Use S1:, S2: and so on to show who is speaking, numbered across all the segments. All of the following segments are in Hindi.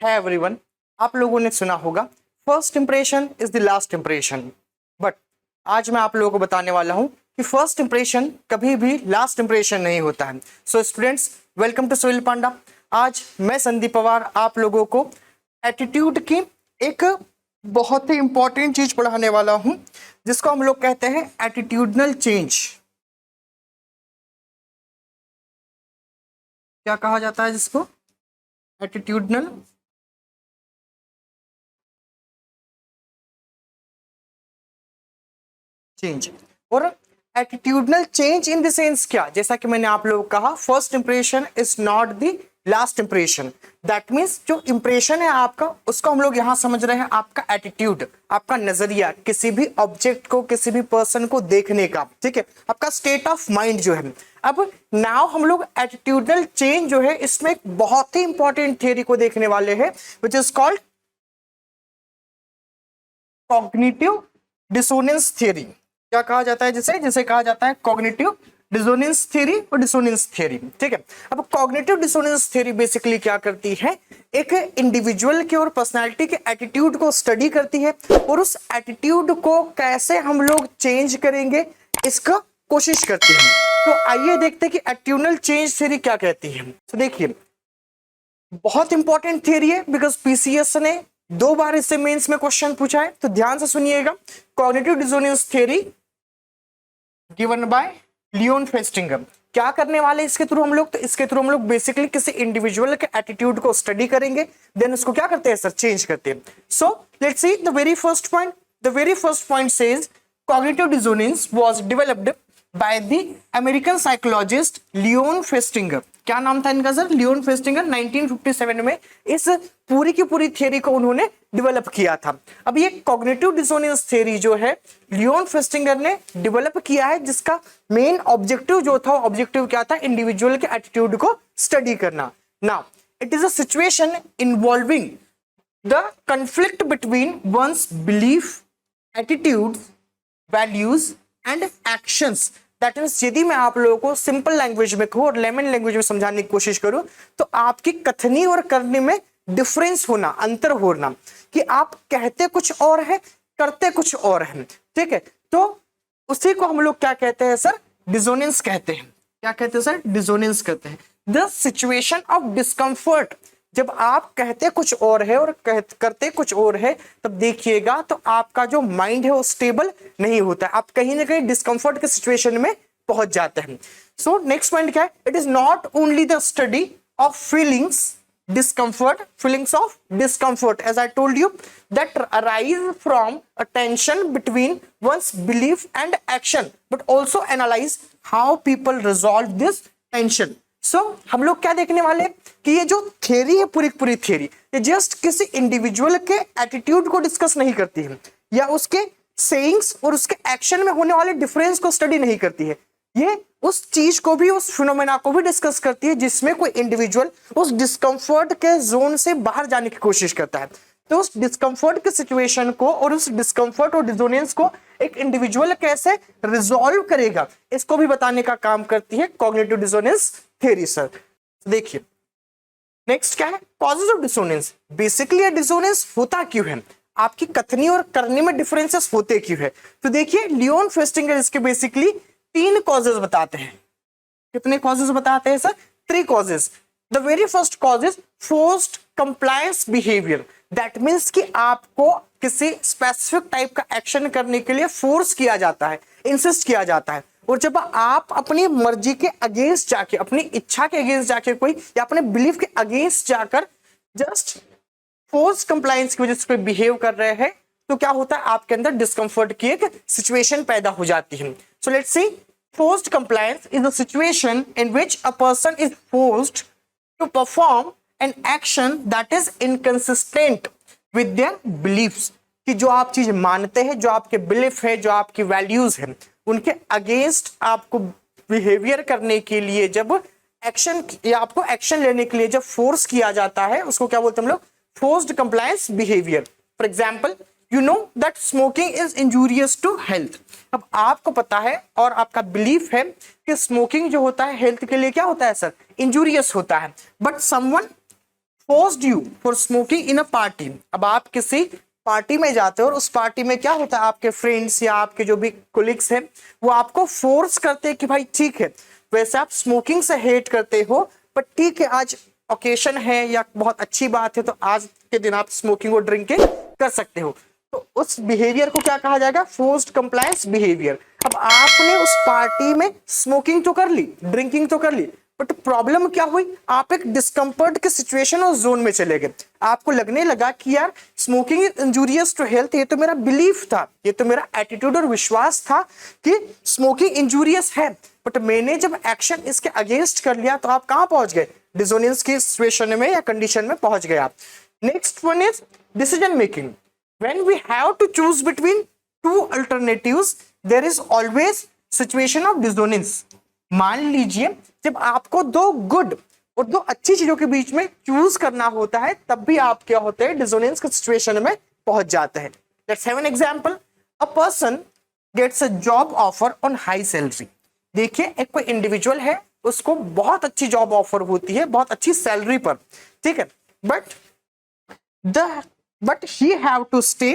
S1: है एवरीवन, आप लोगों ने सुना होगा first impression is the last impression. But आज मैं आप लोगों को बताने वाला हूं कि फर्स्ट इंप्रेशन कभी भी लास्ट इंप्रेशन नहीं होता है। So students, welcome to Sohail Panda. आज मैं संदीप पवार आप लोगों को एटीट्यूड की एक बहुत ही इंपॉर्टेंट चीज पढ़ाने वाला हूं, जिसको हम लोग कहते हैं एटीट्यूडनल चेंज। क्या कहा जाता है जिसको? Attitudinal change. और attitudinal change in the sense क्या, जैसा कि मैंने आप लोगों को कहा, first impression is not the last impression. That means जो इंप्रेशन है आपका, उसको हम लोग यहां समझ रहे हैं आपका एटीट्यूड, आपका नजरिया किसी भी ऑब्जेक्ट को, किसी भी पर्सन को देखने का, ठीक है, आपका स्टेट ऑफ माइंड जो है। अब नाउ हम लोग एटीट्यूडनल चेंज जो है, इसमें एक बहुत ही इंपॉर्टेंट थियरी को देखने वाले हैं, which is called cognitive dissonance theory. क्या कहा जाता है जिसे कहा जाता है कॉग्निटिव डिसोनेंस थ्योरी और डिसोनेंस थ्योरी, ठीक है। अब कॉग्निटिव डिसोनेंस थ्योरी बेसिकली क्या करती है, एक इंडिविजुअल के और पर्सनालिटी के एटीट्यूड को स्टडी करती है और उस एटीट्यूड को कैसे हम लोग चेंज करेंगे इसका कोशिश करती है। तो आइए देखते हैं कि एटीट्यूडनल चेंज थ्योरी क्या कहती है। तो देखिए, बहुत इंपॉर्टेंट थ्योरी है बिकॉज पीसीएस ने 2 बार इससे मेंस में क्वेश्चन पूछा है, तो ध्यान से सुनिएगा। Cognitive dissonance theory given by Leon Festinger. क्या करने वाले इसके थ्रू हम लोग? तो इसके थ्रू हम लोग बेसिकली किसी इंडिविजुअल के एटीट्यूड को स्टडी करेंगे, देन उसको क्या करते हैं सर, चेंज करते हैं। So let's see the very first point. The very first point says cognitive dissonance was developed by the American psychologist Leon Festinger. क्या नाम था इनका सर? Leone Festinger. 1957 में इस पूरी की पूरी थियरी को उन्होंने डेवलप किया था। अब ये कॉग्निटिव डिसोनेंस थियरी जो है लियोन फेस्टिंगर ने डेवलप किया है, जिसका मेन ऑब्जेक्टिव जो था, ऑब्जेक्टिव क्या था, इंडिविजुअल के एटीट्यूड को स्टडी करना। Now it is a situation involving the conflict between one's belief, attitude, values and actions. That means यदि मैं आप लोगों को सिंपल लैंग्वेज में कहूँ और लेमन लैंग्वेज में समझाने की कोशिश करूं, तो आपकी कथनी और करने में डिफरेंस होना, अंतर होना, कि आप कहते कुछ और है, करते कुछ और है, ठीक है। तो उसी को हम लोग क्या कहते हैं सर? डिसोनेंस कहते हैं। क्या कहते हैं सर? डिसोनेंस कहते हैं। The situation of discomfort. जब आप कहते कुछ और है और करते कुछ और है, तब देखिएगा तो आपका जो माइंड है वो स्टेबल नहीं होता है, आप कहीं ना कहीं डिस्कम्फर्ट के सिचुएशन में पहुंच जाते हैं। सो नेक्स्ट पॉइंट क्या है? It is not only the study of feelings feelings of discomfort, as I told you, that arise from a tension between one's belief and action, but also analyze how people resolve this tension. So हम लोग क्या देखने वाले कि ये जो थियरी है, पूरी थियरी, ये जस्ट किसी इंडिविजुअल के एटीट्यूड को डिस्कस नहीं करती है, या उसके सेइंग्स और उसके एक्शन में होने वाले डिफरेंस को स्टडी नहीं करती है। ये उस चीज को भी, उस फिनोमेना को भी डिस्कस करती है जिसमें कोई इंडिविजुअल उस डिस्कम्फर्ट के जोन से बाहर जाने की कोशिश करता है। तो उस डिस्कम्फर्ट के सिचुएशन को और उस डिस्कम्फर्ट और डिसोनेंस को एक इंडिविजुअल कैसे रिजॉल्व करेगा, इसको भी बताने का काम करती है कॉग्निटिव डिसोनेंस थ्योरी सर। देखिए नेक्स्ट क्या है? Causes of dissonance. Basically dissonance होता क्यों है, आपकी कथनी और करने में डिफरेंसेस होते क्यों है? तो देखिए, लियोन फेस्टिंगर इसके बेसिकली 3 कॉजेज बताते हैं। कितने कॉजेज बताते हैं sir? 3 causes. The very first cause is forced compliance behaviour. That means कि आपको किसी स्पेसिफिक टाइप का एक्शन करने के लिए फोर्स किया जाता है, इंसिस्ट किया जाता है, और जब आप अपनी मर्जी के अगेंस्ट जाके, अपनी इच्छा के अगेंस्ट जाके कोई, या अपने बिलीफ के अगेंस्ट जाकर जस्ट फोर्स कंप्लायंस की वजह से बिहेव कर रहे हैं, तो क्या होता है, आपके अंदर डिस्कम्फर्ट की एक सिचुएशन पैदा हो जाती है। सो let's C, forced compliance is a situation in which a person is forced to perform an action that is inconsistent with their beliefs। कि जो आप चीज मानते हैं, जो आपके बिलीफ है, जो आपकी वैल्यूज है, उनके अगेंस्ट आपको बिहेवियर करने के लिए जब एक्शन, या आपको एक्शन लेने के लिए जब फोर्स किया जाता है, उसको क्या बोलते हैं हम लोग? Forced compliance behaviour. For example, you know that smoking is injurious to health. अब आपको पता है और आपका बिलीफ है कि स्मोकिंग जो होता है हेल्थ के लिए क्या होता है सर? इंजूरियस होता है। But someone forced you for smoking in a party. अब आप किसी पार्टी में जाते हो और उस पार्टी में क्या होता है, आपके फ्रेंड्स या आपके जो भी कोलिग्स हैं वो आपको फोर्स करते हैं कि भाई ठीक है, वैसे आप स्मोकिंग से हेट करते हो बट ठीक है, आज ओकेशन है या बहुत अच्छी बात है तो आज के दिन आप स्मोकिंग और ड्रिंकिंग कर सकते हो। तो उस बिहेवियर को क्या कहा जाएगा, फोर्स्ड कंप्लायंस बिहेवियर। अब आपने उस पार्टी में स्मोकिंग तो कर ली, ड्रिंकिंग तो कर ली, बट प्रॉब्लम क्या हुई, आप एक डिस्कम्फर्ट के सिचुएशन और जोन में चले गए। आपको लगने लगा कि यार smoking is injurious to health, ये तो मेरा बिलीफ था, ये तो मेरा एटीट्यूड और विश्वास था कि स्मोकिंग इंजूरियस है, बट मैंने जब एक्शन इसके अगेंस्ट कर लिया तो आप कहां पहुंच गए, डिसोनेंस की सिचुएशन में या कंडीशन में पहुंच गए आप। Next one is decision making. When we have to choose between two alternatives there is always situation of dissonance. मान लीजिए जब आपको दो गुड और दो अच्छी चीजों के बीच में चूज करना होता है तब भी आप क्या होते हैं, डिसोनेंस के सिचुएशन में पहुंच जाते हैं। Let's have an example. A person gets a job offer on high salary. देखिए एक कोई इंडिविजुअल है, उसको बहुत अच्छी जॉब ऑफर होती है, बहुत अच्छी सैलरी पर, ठीक है, but he have to stay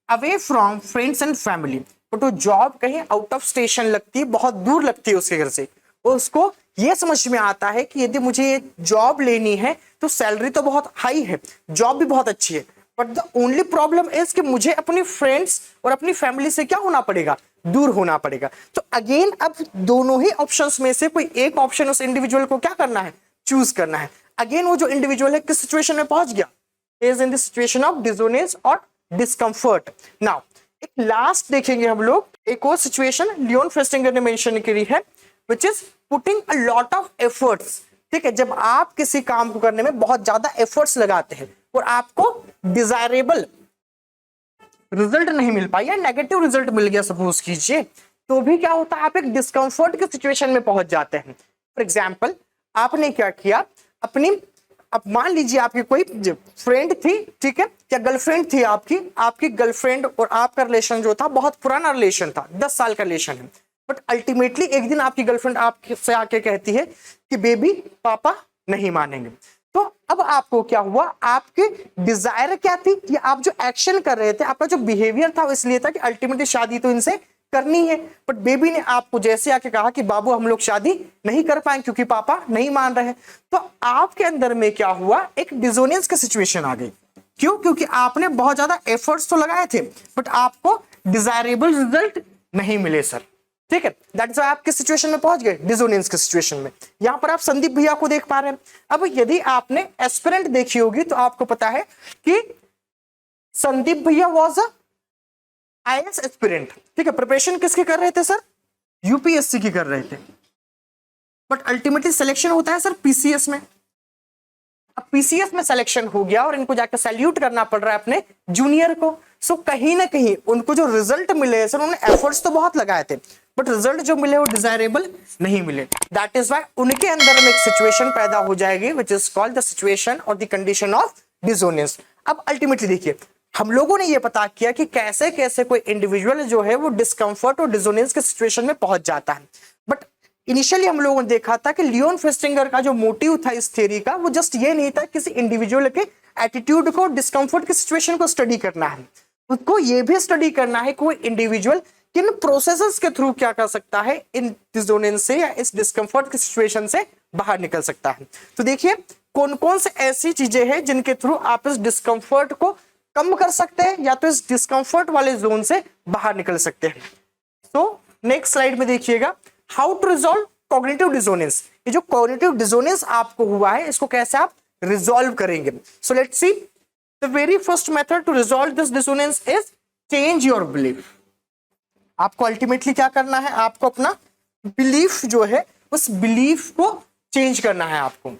S1: away from friends and family. But वो जॉब कहीं आउट ऑफ स्टेशन लगती है, बहुत दूर लगती है उसके घर से। उसको ये समझ में आता है कि यदि मुझे ये जॉब लेनी है तो सैलरी तो बहुत हाई है, जॉब भी बहुत अच्छी है, but the only problem is कि मुझे अपनी फ्रेंड्स और अपनी फैमिली से क्या होना पड़ेगा, दूर होना पड़ेगा। तो अगेन अब दोनों ही ऑप्शंस में से कोई एक ऑप्शन उस इंडिविजुअल को क्या करना है, चूज करना है। अगेन वो जो इंडिविजुअल है किस सिचुएशन में पहुंच गया, is in the situation of dissonance और डिस्कंफर्ट। नाउ एक लास्ट देखेंगे हम लोग, एक और सिचुएशन लियोन फेस्टिंगर ने मेंशन करी है, which is putting a lot of efforts. ठीक है, जब आप किसी काम को करने में बहुत ज्यादा एफर्ट्स लगाते हैं और आपको डिजायरेबल रिजल्ट नहीं मिल पाया, नेगेटिव रिजल्ट मिल गया सपोज कीजिए, तो भी क्या होता है, आप एक डिस्कंफर्ट के सिचुएशन में पहुंच जाते हैं। फॉर एग्जाम्पल आपने क्या किया, अब मान लीजिए आपकी कोई फ्रेंड थी, ठीक है, या गर्लफ्रेंड थी आपकी गर्लफ्रेंड और आपका रिलेशन जो था बहुत पुराना रिलेशन था, 10 साल का रिलेशन है, बट अल्टीमेटली एक दिन आपकी गर्लफ्रेंड आपसे आके कहती है कि बेबी पापा नहीं मानेंगे। तो अब आपको क्या हुआ, आपके डिजायर क्या थी, या आप जो एक्शन कर रहे थे, आपका जो बिहेवियर था वो इसलिए था कि अल्टीमेटली शादी तो इनसे करनी है, बट बेबी ने आपको जैसे आके कहा कि बाबू हम लोग शादी नहीं कर पाए क्योंकि पापा नहीं मान रहे हैं, तो आपके अंदर में क्या हुआ, एक डिसोनेंस की सिचुएशन आ गई। क्यों, क्योंकि आपने बहुत ज्यादा एफर्ट्स तो लगाए थे बट आपको डिजायरेबल रिजल्ट नहीं मिले सर। ठीक है, दैट इज आप किस सिचुएशन में पहुंच गए, डिसोनेंस के सिचुएशन में। यहां पर आप संदीप भैया को देख पा रहे हैं। अब यदि आपने एस्पिरेंट देखी होगी तो आपको पता है कि संदीप भैया वाज अ आईएएस एस्पिरेंट। ठीक है, प्रिपरेशन किसके कर रहे थे सर, यूपीएससी की कर रहे थे, बट अल्टीमेटली सिलेक्शन होता है सर पीसीएस में। अब पीसीएस में सिलेक्शन हो गया और इनको जाकर सैल्यूट करना पड़ रहा है अपने जूनियर को। सो कहीं ना कहीं उनको जो रिजल्ट मिले सर, उन्होंने एफर्ट्स तो बहुत लगाए थे बट रिजल्ट जो मिले वो डिजायरेबल नहीं मिले। दैट इज व्हाई उनके अंदर में एक सिचुएशन पैदा हो जाएगी which is called the situation और द कंडीशन ऑफ डिसोनेंस। अब अल्टीमेटली देखिए, हम लोगों ने ये पता किया कि कैसे कैसे कोई इंडिविजुअल जो है वो डिस्कंफर्ट और डिसोनेंस के सिचुएशन में पहुंच जाता है। बट इनिशियली हम लोगों ने देखा था कि लियोन फेस्टिंगर का जो मोटिव था इस थ्योरी का, वो जस्ट ये नहीं था किसी इंडिविजुअल के एटीट्यूड को, डिस्कंफर्ट की सिचुएशन को स्टडी करना है, उसको ये भी स्टडी करना है कि कोई इंडिविजुअल किन प्रोसेसेस के थ्रू क्या कर सकता है, इन डिसोनेंस से या इस डिस्कंफर्ट की सिचुएशन से बाहर निकल सकता है। तो देखिए कौन कौन से ऐसी चीजें हैं जिनके थ्रू आप इस डिस्कंफर्ट को कम कर सकते हैं या तो इस डिस्कंफर्ट वाले जोन से बाहर निकल सकते हैं। तो नेक्स्ट स्लाइड में देखिएगा, how to resolve cognitive dissonance. ये जो कॉग्निटिव डिसोनेंस आपको हुआ है इसको कैसे आप रिजॉल्व करेंगे। So let's see, the very first method to resolve this dissonance is change your belief. आपको अल्टीमेटली क्या करना है, आपको अपना बिलीफ जो है उस बिलीफ को चेंज करना है आपको।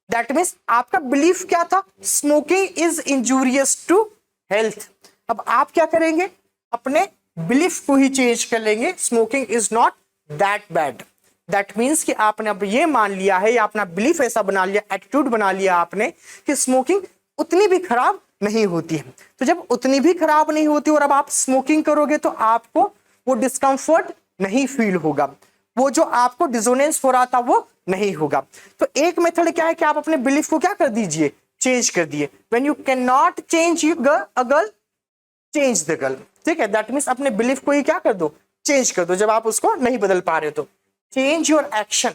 S1: दैट मीन्स आपका बिलीफ क्या था, smoking is injurious to health. अब आप क्या करेंगे, अपने बिलीफ को ही चेंज कर लेंगे, smoking is not that bad. That means कि आपने अब ये मान लिया है या अपना बिलीफ ऐसा बना लिया, एटीट्यूड बना लिया आपने कि स्मोकिंग उतनी भी खराब नहीं होती है। तो जब उतनी भी खराब नहीं होती और अब आप स्मोकिंग करोगे तो आपको वो डिस्कंफर्ट नहीं फील होगा, वो जो आपको डिसोनेंस हो रहा था वो नहीं होगा। तो एक मेथड क्या है कि आप अपने बिलीफ को क्या कर दीजिए, चेंज कर दिए। When you can not change a girl, change the girl. ठीक है, दैट मीन्स अपने बिलीफ को ही क्या कर दो, चेंज कर दो, जब आप उसको नहीं बदल पा रहे तो। Change your action.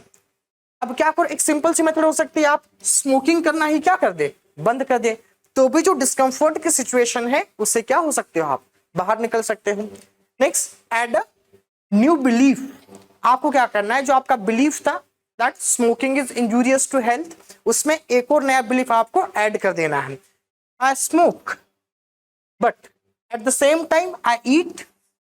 S1: अब क्या करो, एक सिंपल सी मेथड हो सकती है, आप स्मोकिंग करना ही क्या कर दे, बंद कर दे, तो भी जो डिस्कम्फर्ट की सिचुएशन है उससे क्या हो सकते हो, आप बाहर निकल सकते हो। Next, add a new belief. आपको क्या करना है, जो आपका बिलीफ था that smoking is injurious to health, उसमें एक और नया बिलीफ आपको ऐड कर देना है। I smoke but at the same time I eat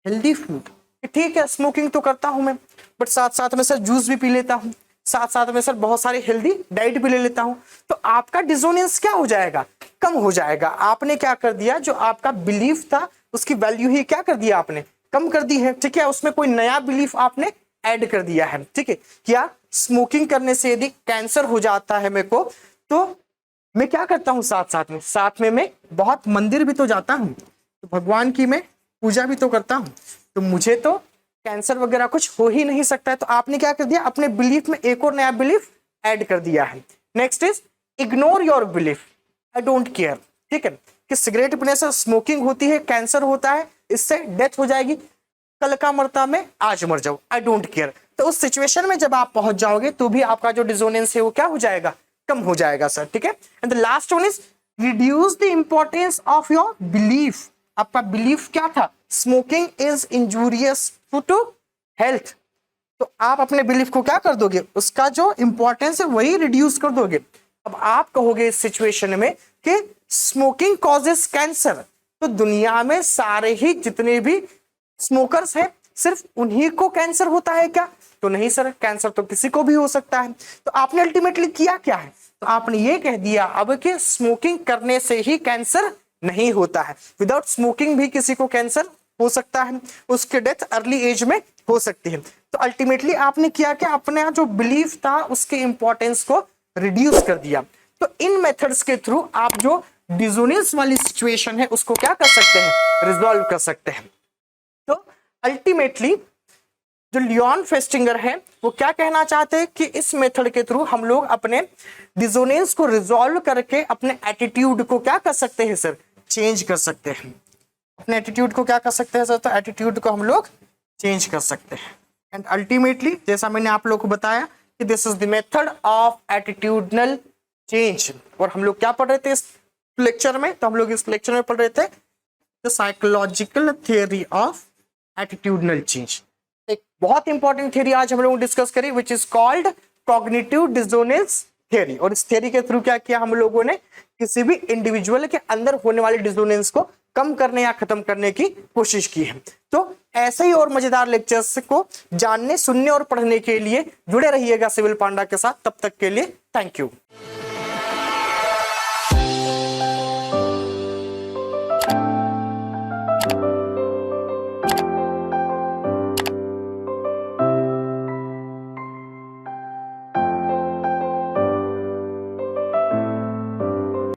S1: healthy food. ठीक है, स्मोकिंग तो करता हूं मैं, बट साथ साथ में सर जूस भी पी लेता हूं, साथ साथ में सर बहुत सारी हेल्दी डाइट भी ले लेता हूं। तो आपका डिसोनेंस क्या हो जाएगा, कम हो जाएगा। आपने क्या कर दिया, जो आपका बिलीफ था उसकी वैल्यू ही क्या कर दिया आपने, कम कर दी है। ठीक है, उसमें कोई नया बिलीफ आपने ऐड कर दिया है। ठीक है, क्या स्मोकिंग करने से यदि कैंसर हो जाता है मेरे को, तो मैं क्या करता हूं, साथ में मैं बहुत मंदिर भी तो जाता हूं, तो भगवान की मैं पूजा भी तो करता हूं, तो मुझे तो कैंसर वगैरह कुछ हो ही नहीं सकता है। तो आपने क्या कर दिया, अपने बिलीफ में एक और नया बिलीफ ऐड कर दिया है। Next is ignore your belief, I don't care. ठीक है, कि सिगरेट पीने से स्मोकिंग होती है, कैंसर होता है, इससे डेथ हो जाएगी, कल का मरता मैं आज मर जाऊं, आई डोंट केयर। तो उस सिचुएशन में जब आप पहुंच जाओगे तो भी आपका जो डिसोनेंस है वो क्या हो जाएगा, कम हो जाएगा सर। ठीक है, and the last one is reduce the importance of your belief. आपका बिलीफ क्या था, smoking is injurious to health, तो आप अपने बिलीफ को क्या कर दोगे, उसका जो इंपॉर्टेंस है वही रिड्यूस कर दोगे। अब आप कहोगे इस सिचुएशन में कि स्मोकिंग कॉजेस कैंसर, तो दुनिया में सारे ही जितने भी स्मोकर्स हैं सिर्फ उन्हीं को कैंसर होता है क्या, तो नहीं सर, कैंसर तो किसी को भी हो सकता है। तो आपने अल्टीमेटली किया क्या है, तो आपने ये कह दिया अब कि स्मोकिंग करने से ही कैंसर नहीं होता है, विदाउट स्मोकिंग भी किसी को कैंसर हो सकता है, उसके डेथ अर्ली एज में हो सकती है। तो अल्टीमेटली आपने किया कि अपना जो बिलीफ था उसके इंपॉर्टेंस को रिड्यूस कर दिया। तो इन मेथड्स के थ्रू आप जो डिसोनेंस वाली सिचुएशन है उसको क्या कर सकते हैं, रिजॉल्व कर सकते हैं। तो अल्टीमेटली जो लियोन फेस्टिंगर है वो क्या कहना चाहते हैं कि इस मेथड के थ्रू हम लोग अपने डिसोनेंस को रिजॉल्व करके अपने एटीट्यूड को क्या कर सकते हैं सर, चेंज कर सकते हैं। अपने एटीट्यूड को क्या कर सकते हैं सर, तो एटीट्यूड को हम लोग चेंज कर सकते हैं। एंड अल्टीमेटली जैसा मैंने आप लोग को बताया कि this is the method of attitudinal change. और हम लोग क्या पढ़ रहे थे इस लेक्चर में, तो हम लोग इस लेक्चर में पढ़ रहे थे the psychological theory of attitudinal change. एक बहुत इंपॉर्टेंट थियोरी आज हम लोग डिस्कस करी which is called cognitive dissonance theory. और इस थियोरी के थ्रू क्या किया हम लोगों ने, किसी भी इंडिविजुअल के अंदर होने वाले डिसोनेंस को कम करने या खत्म करने की कोशिश की है। तो ऐसे ही और मजेदार लेक्चर्स को जानने, सुनने और पढ़ने के लिए जुड़े रहिएगा सिविल पांडा के साथ। तब तक के लिए थैंक यू।